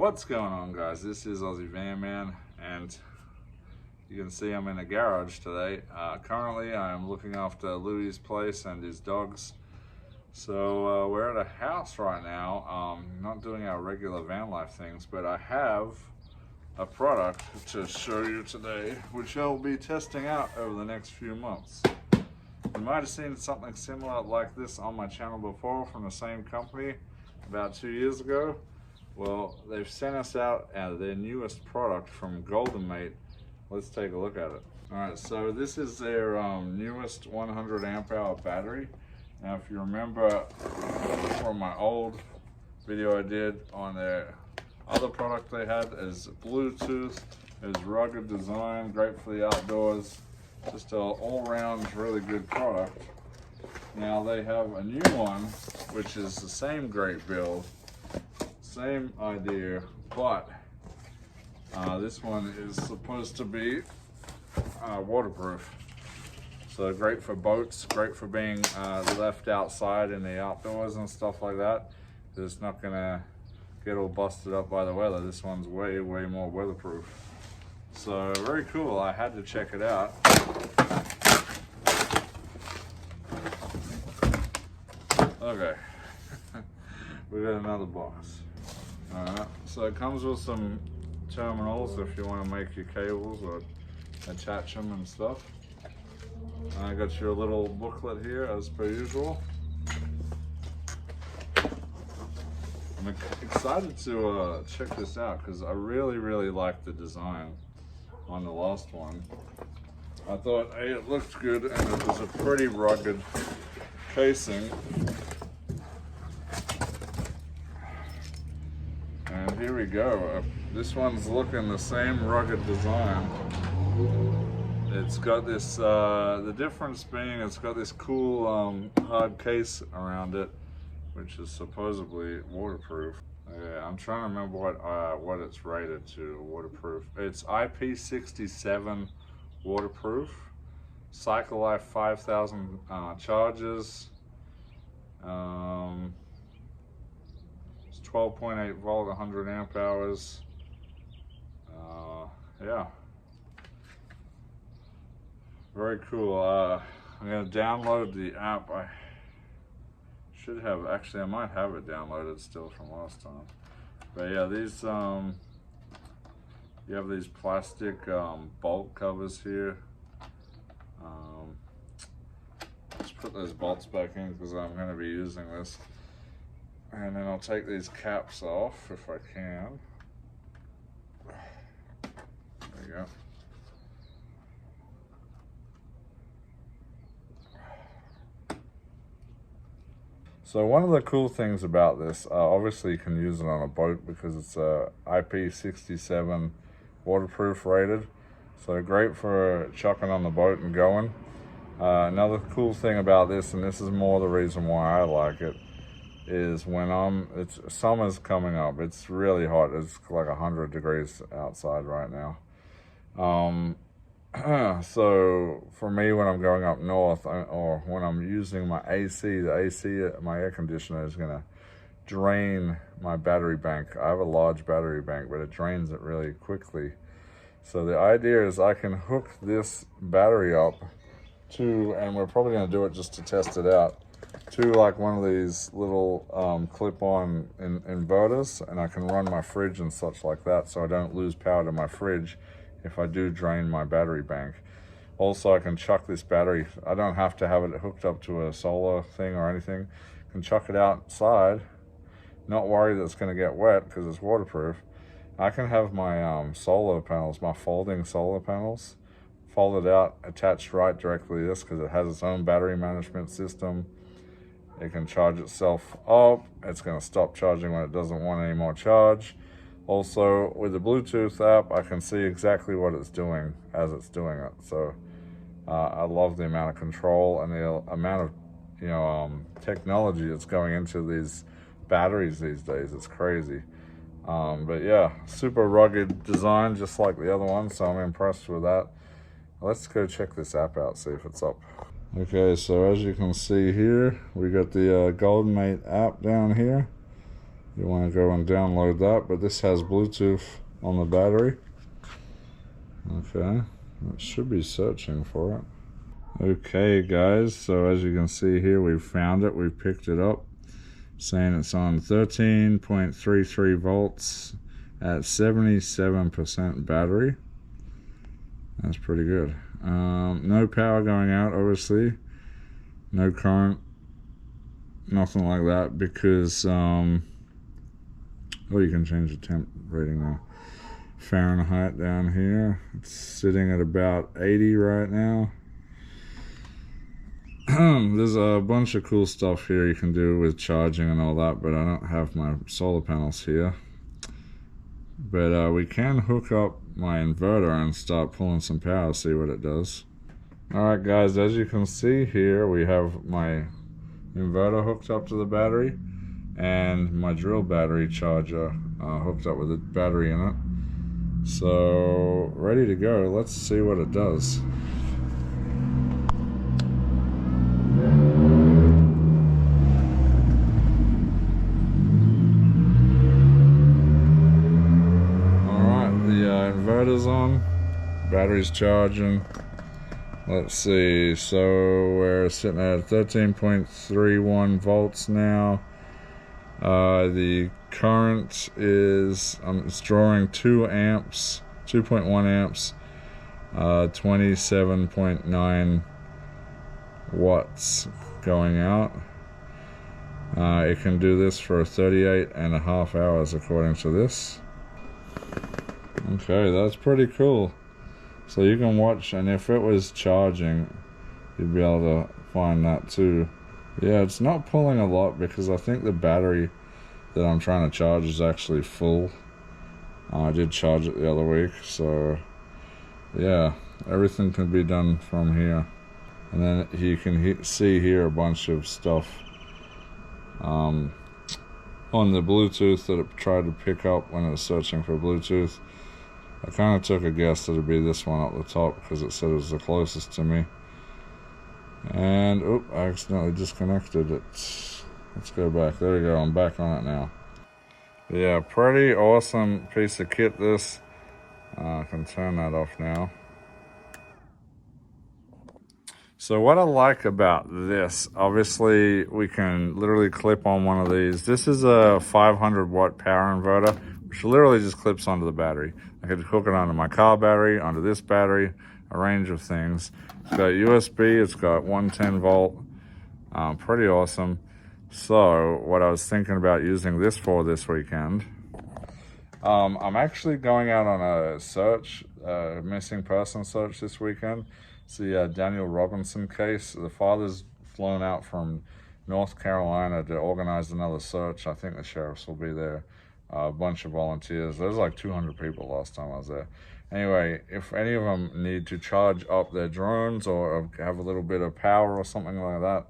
What's going on, guys? This is Aussie Van Man, and you can see I'm in a garage today. Currently I am looking after Louis's place and his dogs. So we're at a house right now, not doing our regular van life things, but I have a product to show you today, which I'll be testing out over the next few months. You might have seen something similar like this on my channel before from the same company about 2 years ago. Well, they've sent us out their newest product from Goldenmate. Let's take a look at it. Alright, so this is their newest 100 amp hour battery. Now if you remember from my old video I did on their other product they had, is Bluetooth, is rugged design, great for the outdoors, just an all-round really good product. Now they have a new one which is the same great build, same idea, but this one is supposed to be waterproof. So great for boats, great for being left outside in the outdoors and stuff like that. It's not gonna get all busted up by the weather. This one's way more weatherproof. So very cool, I had to check it out. Okay, we got another box. So it comes with some terminals if you want to make your cables or attach them and stuff. I got your little booklet here as per usual. I'm excited to check this out because I really like the design on the last one. I thought, hey, it looked good and it was a pretty rugged casing. And here we go. This one's looking the same rugged design. It's got this, the difference being it's got this cool hard case around it, which is supposedly waterproof. Yeah, I'm trying to remember what it's rated to, waterproof. It's IP67 waterproof. Cycle life 5,000 charges. It's 12.8 volt, 100 amp hours. Yeah. Very cool. I'm gonna download the app. I should have, actually I might have it downloaded still from last time. But yeah, these you have these plastic bolt covers here. Let's put those bolts back in because I'm going to be using this. And then I'll take these caps off if I can. There you go. So one of the cool things about this, obviously you can use it on a boat because it's IP67 waterproof rated. So great for chucking on the boat and going. Another cool thing about this, and this is more the reason why I like it, is when summer's coming up, it's really hot. It's like 100 degrees outside right now. So for me, when I'm going up north or when I'm using my AC, my air conditioner is gonna drain my battery bank. I have a large battery bank, but it drains it really quickly. So the idea is I can hook this battery up to, and we're probably gonna do it just to test it out, to like one of these little clip-on inverters, and I can run my fridge and such like that, so I don't lose power to my fridge if I do drain my battery bank. Also, I can chuck this battery, I don't have to have it hooked up to a solar thing or anything. I can chuck it outside, not worry that it's gonna get wet because it's waterproof. I can have my solar panels, my folding solar panels, folded out, attached right directly to this because it has its own battery management system. It can charge itself up, it's gonna stop charging when it doesn't want any more charge. Also, with the Bluetooth app, I can see exactly what it's doing as it's doing it. So I love the amount of control and the amount of technology that's going into these batteries these days. It's crazy. But yeah, super rugged design, just like the other one. So I'm impressed with that. Let's go check this app out, see if it's up. Okay, so as you can see here, we got the Goldenmate app down here. you want to go and download that. But this has Bluetooth on the battery. Okay, it should be searching for it. Okay guys, so as you can see here, we've found it, we've picked it up, saying it's on 13.33 volts at 77% battery. That's pretty good. No power going out, obviously, no current, nothing like that, because oh, you can change the temp rating now. Fahrenheit down here, it's sitting at about 80 right now. There's a bunch of cool stuff here you can do with charging and all that, but I don't have my solar panels here. But we can hook up my inverter and start pulling some power, see what it does. Alright guys, as you can see here, we have my inverter hooked up to the battery and my drill battery charger hooked up with a battery in it. So ready to go. Let's see what it does. Inverter's on, battery's charging. Let's see, so we're sitting at 13.31 volts now. The current is it's drawing 2 amps, 2.1 amps, 27.9 watts going out. It can do this for 38.5 hours according to this. Okay, that's pretty cool. So you can watch, and if it was charging, you'd be able to find that too. Yeah, it's not pulling a lot because I think the battery that I'm trying to charge is actually full. I did charge it the other week, so yeah, everything can be done from here. And then you can see here a bunch of stuff on the Bluetooth that it tried to pick up when it was searching for Bluetooth. I kind of took a guess that it'd be this one up the top because it said it was the closest to me. And, oop, I accidentally disconnected it. Let's go back. There we go, I'm back on it now. Yeah, pretty awesome piece of kit this. I can turn that off now. So what I like about this, obviously we can literally clip on one of these. This is a 500 watt power inverter, which literally just clips onto the battery. I could hook it onto my car battery, onto this battery, a range of things. It's got USB, it's got 110 volt, pretty awesome. So what I was thinking about using this for this weekend, I'm actually going out on a search, missing person search this weekend. It's the Daniel Robinson case. The father's flown out from North Carolina to organize another search. I think the sheriffs will be there. A bunch of volunteers. There's like 200 people last time I was there. Anyway, if any of them need to charge up their drones or have a little bit of power or something like that,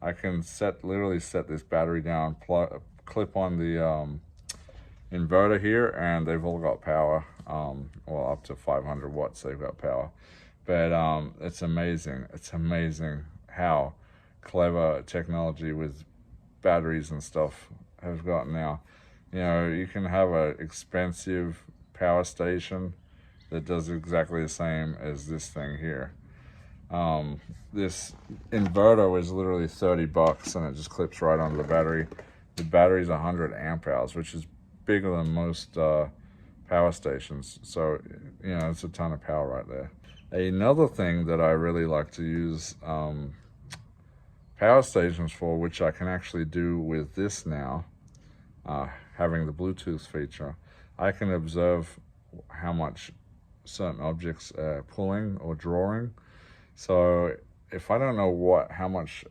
I can literally set this battery down, clip on the inverter here, and they've all got power. Well, up to 500 watts they've got power. But it's amazing. It's amazing how clever technology with batteries and stuff has gotten now. You know, you can have an expensive power station that does exactly the same as this thing here. This inverter was literally 30 bucks and it just clips right onto the battery. The battery's 100 amp hours, which is bigger than most power stations. So, you know, it's a ton of power right there. Another thing that I really like to use power stations for, which I can actually do with this now, having the Bluetooth feature, I can observe how much certain objects are pulling or drawing. So if I don't know how much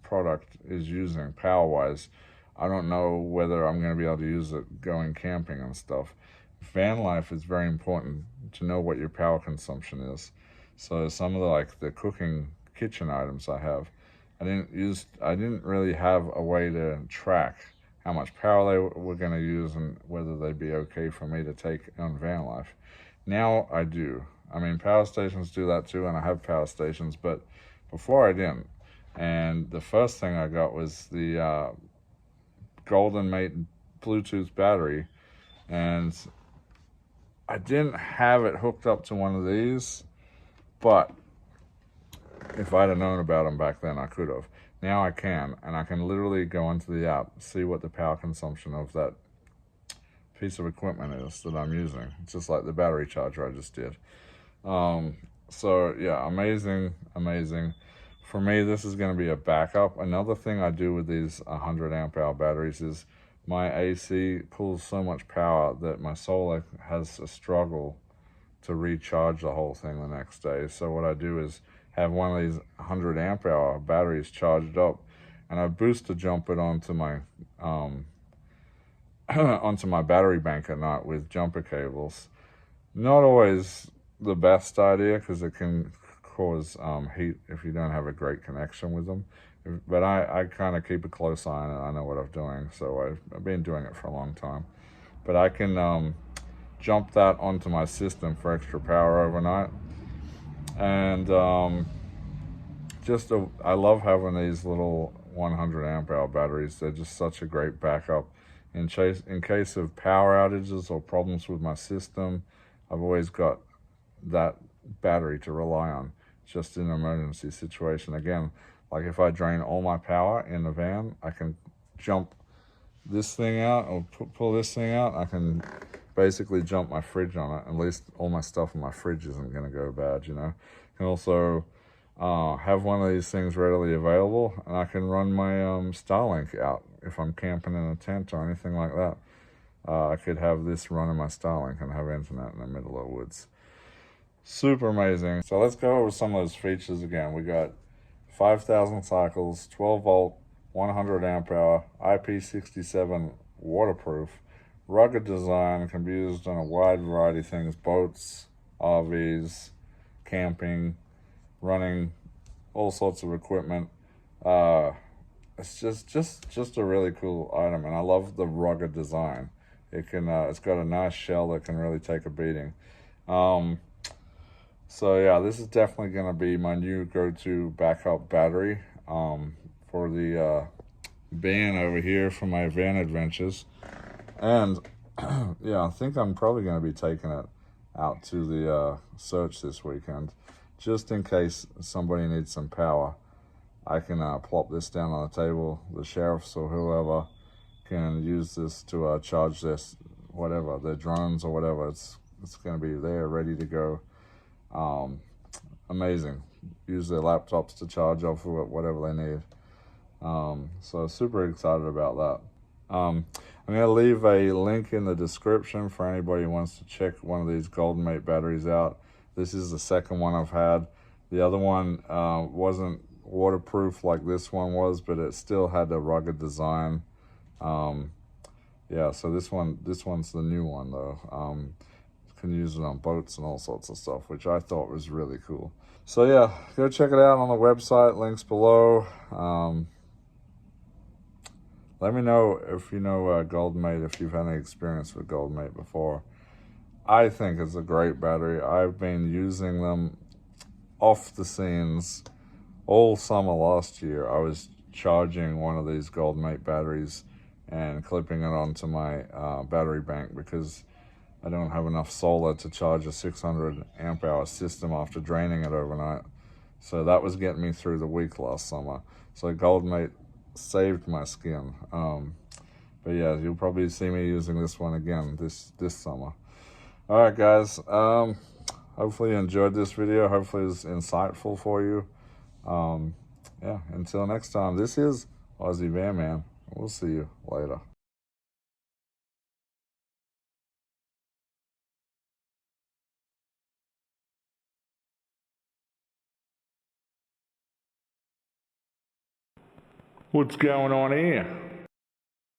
product is using power-wise, I don't know whether I'm going to be able to use it going camping and stuff. Van life is very important to know what your power consumption is. So some of the cooking kitchen items I have, I didn't really have a way to track how much power they were going to use and whether they'd be okay for me to take on van life. Now I do. I mean, power stations do that too, and I have power stations, but before I didn't. And the first thing I got was the Goldenmate Bluetooth battery, and I didn't have it hooked up to one of these, but if I'd have known about them back then, I could have. Now I can, and I can literally go into the app, see what the power consumption of that piece of equipment is that I'm using, just like the battery charger I just did. So yeah, amazing. For me, this is going to be a backup. Another thing I do with these 100 amp hour batteries is my AC pulls so much power that my solar has a struggle to recharge the whole thing the next day. So what I do is have one of these 100 amp hour batteries charged up, and I booster jump it onto my onto my battery bank at night with jumper cables. Not always the best idea, because it can cause heat if you don't have a great connection with them. But I kind of keep a close eye on it. I know what I'm doing, so I've been doing it for a long time. But I can jump that onto my system for extra power overnight. And I love having these little 100 amp hour batteries. They're just such a great backup in case of power outages or problems with my system. I've always got that battery to rely on, just in an emergency situation. Again, like if I drain all my power in the van, I can jump this thing out or pull this thing out. I can basically jump my fridge on it. At least all my stuff in my fridge isn't going to go bad, you know. I can also have one of these things readily available, and I can run my Starlink out if I'm camping in a tent or anything like that. I could have this running my Starlink and have internet in the middle of the woods. Super amazing. So let's go over some of those features again. We got 5,000 cycles, 12 volt, 100 amp hour, IP67 waterproof, rugged design, can be used on a wide variety of things: boats, RVs, camping, running all sorts of equipment. It's just a really cool item, and I love the rugged design. It's got a nice shell that can really take a beating. So yeah, this is definitely going to be my new go-to backup battery for the van over here for my van adventures. And yeah, I think I'm probably going to be taking it out to the search this weekend, just in case somebody needs some power. I can plop this down on the table. The sheriffs or whoever can use this to charge this, whatever, their drones or whatever. It's going to be there, ready to go. Amazing. Use their laptops to charge off of it, whatever they need. So super excited about that. I'm going to leave a link in the description for anybody who wants to check one of these Goldenmate batteries out. This is the second one I've had. The other one wasn't waterproof like this one was, but it still had a rugged design. Yeah, so this one's the new one though. Can use it on boats and all sorts of stuff, which I thought was really cool. So yeah, go check it out on the website, links below. Let me know if you know Goldenmate, if you've had any experience with Goldenmate before. I think it's a great battery. I've been using them off the scenes all summer last year. I was charging one of these Goldenmate batteries and clipping it onto my battery bank, because I don't have enough solar to charge a 600 amp hour system after draining it overnight. So that was getting me through the week last summer. So Goldenmate saved my skin. But yeah, you'll probably see me using this one again this summer. All right, guys. Hopefully you enjoyed this video. Hopefully it's insightful for you. Yeah, until next time, this is Aussie Van Man. We'll see you later. What's going on here?